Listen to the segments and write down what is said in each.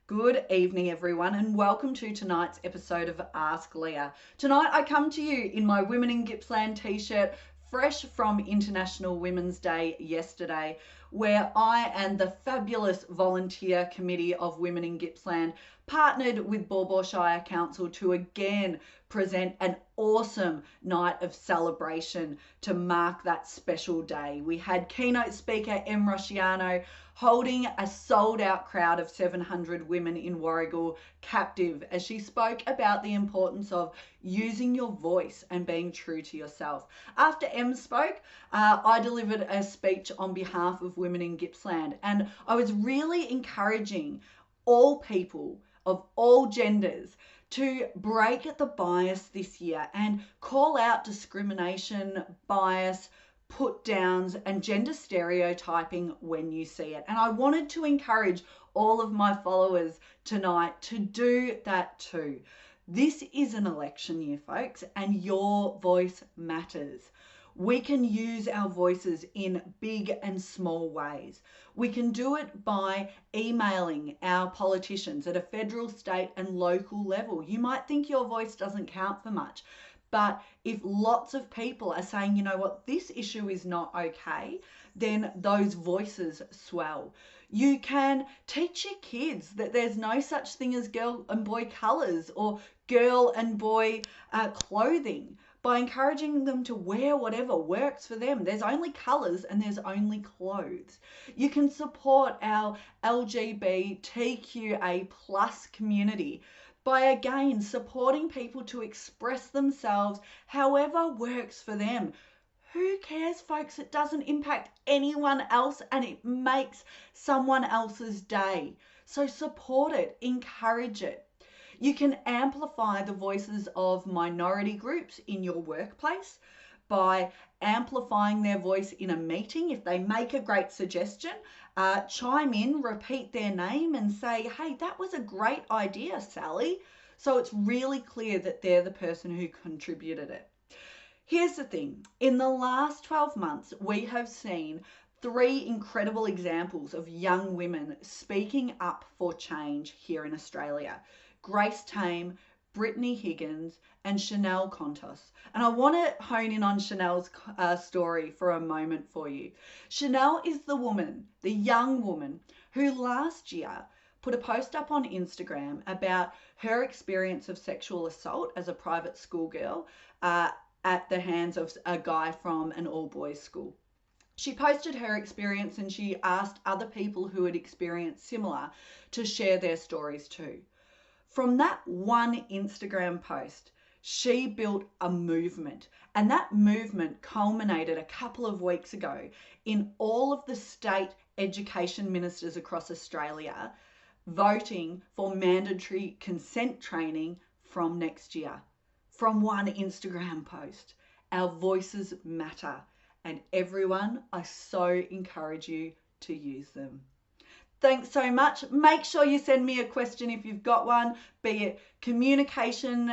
Good evening, everyone, and welcome to tonight's episode of Ask Leah. Tonight, I come to you in my Women in Gippsland t-shirt, fresh from International Women's Day yesterday, where I and the fabulous volunteer committee of Women in Gippsland partnered with Baw Baw Shire Council to again present an awesome night of celebration to mark that special day. We had keynote speaker Em Rosciano holding a sold-out crowd of 700 women in Warragul captive as she spoke about the importance of using your voice and being true to yourself. After Em spoke, I delivered a speech on behalf of Women in Gippsland, and I was really encouraging all people of all genders to break the bias this year and call out discrimination, bias, put downs and gender stereotyping when you see it. And I wanted to encourage all of my followers tonight to do that too. This is an election year, folks, and your voice matters. We can use our voices in big and small ways. We can do it by emailing our politicians at a federal, state and local level. You might think your voice doesn't count for much, but if lots of people are saying, you know what, this issue is not okay, then those voices swell. You can teach your kids that there's no such thing as girl and boy colours or girl and boy clothing by encouraging them to wear whatever works for them. There's only colours and there's only clothes. You can support our LGBTQA plus community by again supporting people to express themselves however works for them. Who cares, folks? It doesn't impact anyone else and it makes someone else's day. So support it, encourage it. You can amplify the voices of minority groups in your workplace by amplifying their voice in a meeting. If they make a great suggestion, chime in, repeat their name and say, hey, that was a great idea, Sally. So it's really clear that they're the person who contributed it. Here's the thing. In the last 12 months, we have seen 3 incredible examples of young women speaking up for change here in Australia. Grace Tame, Brittany Higgins and Chanel Contos. And I want to hone in on Chanel's story for a moment for you. Chanel is the woman, the young woman, who last year put a post up on Instagram about her experience of sexual assault as a private schoolgirl at the hands of a guy from an all-boys school. She posted her experience and she asked other people who had experienced similar to share their stories too. From that one Instagram post, she built a movement, and that movement culminated a couple of weeks ago in all of the state education ministers across Australia voting for mandatory consent training from next year. From one Instagram post. Our voices matter, and everyone, I so encourage you to use them. Thanks so much. Make sure you send me a question if you've got one, be it communication,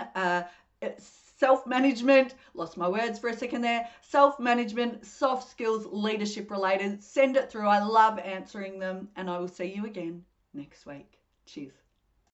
self-management, lost my words for a second there, self-management, soft skills, leadership related. Send it through. I love answering them, and I will see you again next week. Cheers.